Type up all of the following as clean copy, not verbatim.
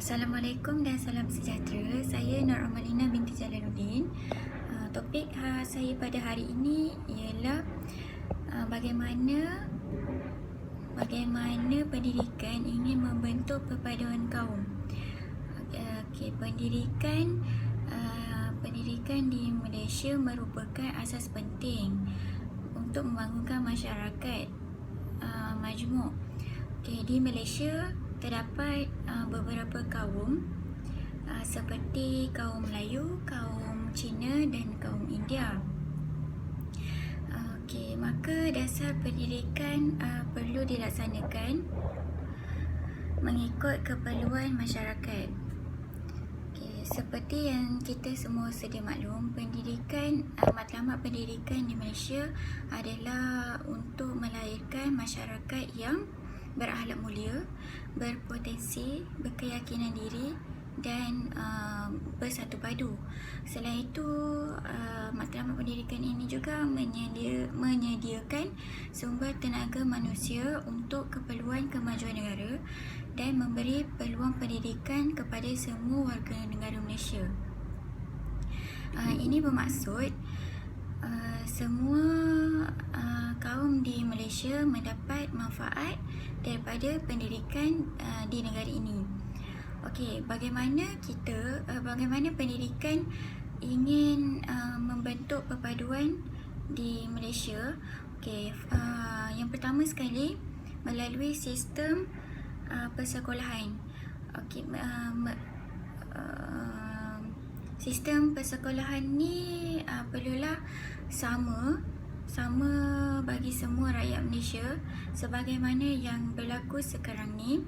Assalamualaikum dan salam sejahtera. Saya Nur Amalina binti Jalaluddin. Topik saya pada hari ini ialah bagaimana pendidikan ingin membentuk perpaduan kaum. Pendidikan di Malaysia merupakan asas penting untuk membangunkan masyarakat majmuk. Di Malaysia terdapat beberapa kaum seperti kaum Melayu, kaum Cina dan kaum India. Maka dasar pendidikan perlu dilaksanakan mengikut keperluan masyarakat. Seperti yang kita semua sedia maklum, matlamat pendidikan di Malaysia adalah untuk melahirkan masyarakat yang berakhlak mulia, berpotensi, berkeyakinan diri dan bersatu padu. Selain itu, matlamat pendidikan ini juga menyediakan sumber tenaga manusia untuk keperluan kemajuan negara dan memberi peluang pendidikan kepada semua warga negara Malaysia. Ini bermaksud semua kaum di Malaysia mendapat manfaat daripada pendidikan di negara ini. Bagaimana pendidikan ingin membentuk perpaduan di Malaysia? Yang pertama sekali, melalui sistem persekolahan. Sistem persekolahan ni perlulah sama bagi semua rakyat Malaysia sebagaimana yang berlaku sekarang ni.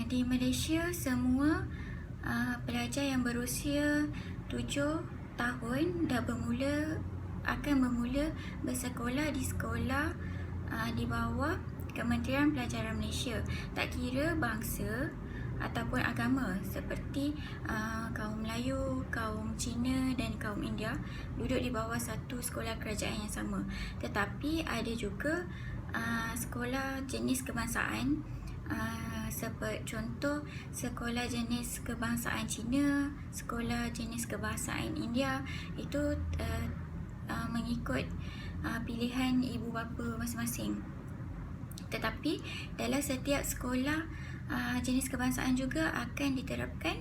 Di Malaysia, semua pelajar yang berusia 7 tahun akan bermula bersekolah di sekolah di bawah Kementerian Pelajaran Malaysia, tak kira bangsa ataupun agama, seperti kaum Melayu, kaum Cina dan kaum India duduk di bawah satu sekolah kerajaan yang sama. Tetapi ada juga sekolah jenis kebangsaan, seperti contoh sekolah jenis kebangsaan Cina, sekolah jenis kebangsaan India, itu mengikut pilihan ibu bapa masing-masing. Tetapi dalam setiap sekolah jenis kebangsaan juga akan diterapkan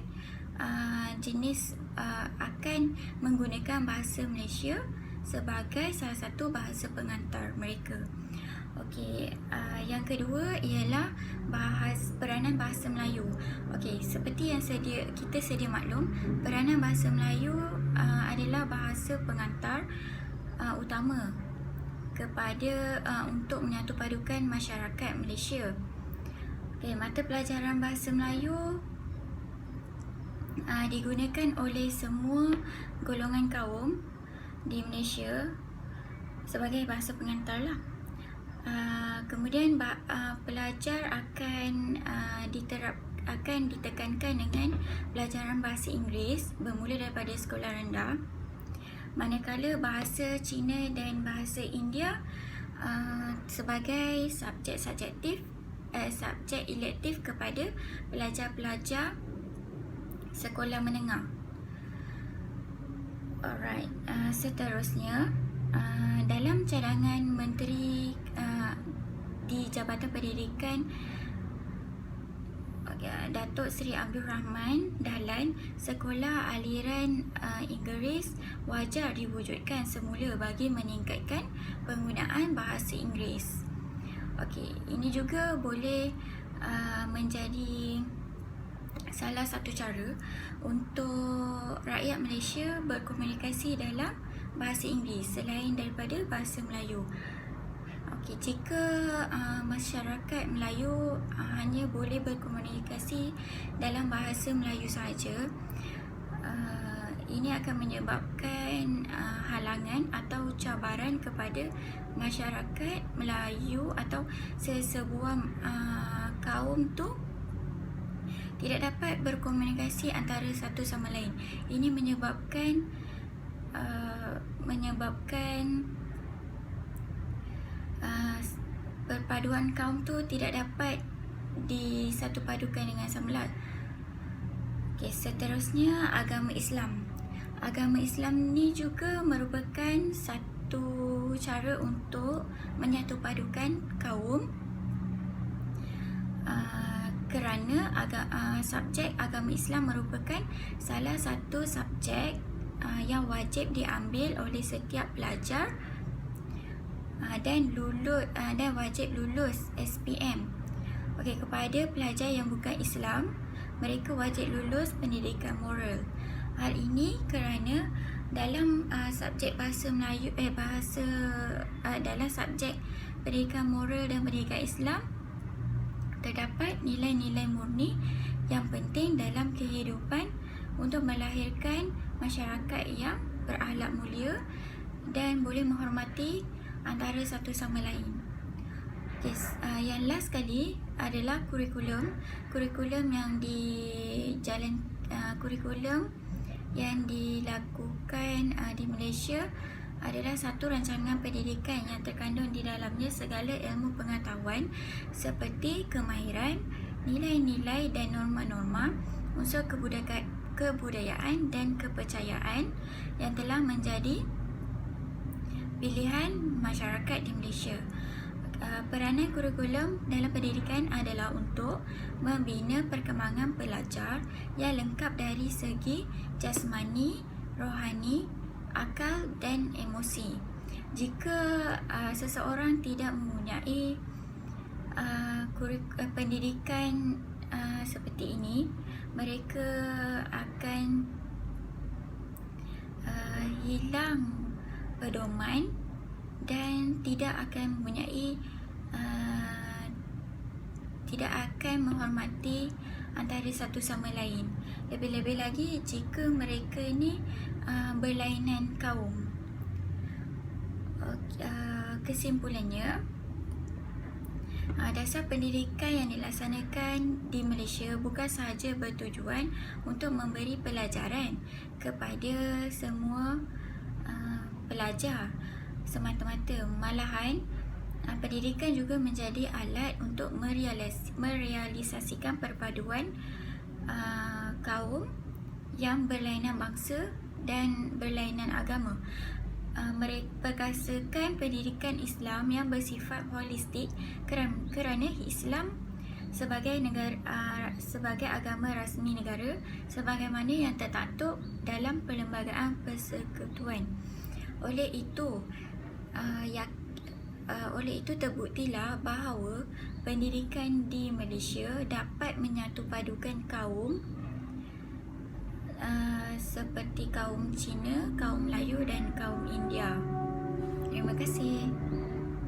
akan menggunakan bahasa Malaysia sebagai salah satu bahasa pengantar mereka. Yang kedua ialah peranan bahasa Melayu. Seperti yang kita sedia maklum, peranan bahasa Melayu adalah bahasa pengantar utama untuk menyatupadukan masyarakat Malaysia. Mata pelajaran bahasa Melayu digunakan oleh semua golongan kaum di Malaysia sebagai bahasa pengantar lah. Kemudian pelajar akan ditekankan dengan pelajaran bahasa Inggeris bermula daripada sekolah rendah, manakala bahasa Cina dan bahasa India sebagai subjek elektif kepada pelajar-pelajar sekolah menengah. Seterusnya, dalam cadangan Menteri di Jabatan Pendidikan Datuk Seri Abdul Rahman Dahlan, sekolah aliran Inggeris wajar diwujudkan semula bagi meningkatkan penggunaan bahasa Inggeris. Ini juga boleh menjadi salah satu cara untuk rakyat Malaysia berkomunikasi dalam bahasa Inggeris selain daripada bahasa Melayu. Jika masyarakat Melayu hanya boleh berkomunikasi dalam bahasa Melayu sahaja, ini akan menyebabkan halangan atau cabaran kepada masyarakat Melayu atau sesebuah kaum tu tidak dapat berkomunikasi antara satu sama lain. Ini menyebabkan perpaduan kaum tu tidak dapat disatupadukan dengan Samlat. Okey, seterusnya agama Islam. Agama Islam ni juga merupakan satu cara untuk menyatupadukan kaum, kerana subjek agama Islam merupakan salah satu subjek yang wajib diambil oleh setiap pelajar dan wajib lulus SPM. Okey, kepada pelajar yang bukan Islam, mereka wajib lulus pendidikan moral. Hal ini kerana dalam subjek bahasa Melayu dalam subjek pendidikan moral dan pendidikan Islam terdapat nilai-nilai murni yang penting dalam kehidupan untuk melahirkan masyarakat yang berakhlak mulia dan boleh menghormati antara satu sama lain. Yang last sekali adalah kurikulum yang dilakukan di Malaysia adalah satu rancangan pendidikan yang terkandung di dalamnya segala ilmu pengetahuan seperti kemahiran, nilai-nilai dan norma-norma, unsur kebudayaan dan kepercayaan yang telah menjadi pilihan masyarakat di Malaysia. Peranan kurikulum dalam pendidikan adalah untuk membina perkembangan pelajar yang lengkap dari segi jasmani, rohani, akal dan emosi. Jika seseorang tidak mempunyai pendidikan seperti ini, mereka akan hilang pedoman dan tidak akan menghormati antara satu sama lain. Lebih-lebih lagi jika mereka ni berlainan kaum. Kesimpulannya, dasar pendidikan yang dilaksanakan di Malaysia bukan sahaja bertujuan untuk memberi pelajaran kepada semua pelajar semata-mata, malahan pendidikan juga menjadi alat untuk merealisasikan perpaduan kaum yang berlainan bangsa dan berlainan agama. Mereka perkasakan pendidikan Islam yang bersifat holistik kerana Islam sebagai agama rasmi negara sebagaimana yang tertaktub dalam Perlembagaan Persekutuan. Oleh itu terbuktilah bahawa pendidikan di Malaysia dapat menyatupadukan kaum seperti kaum Cina, kaum Melayu dan kaum India. Terima kasih.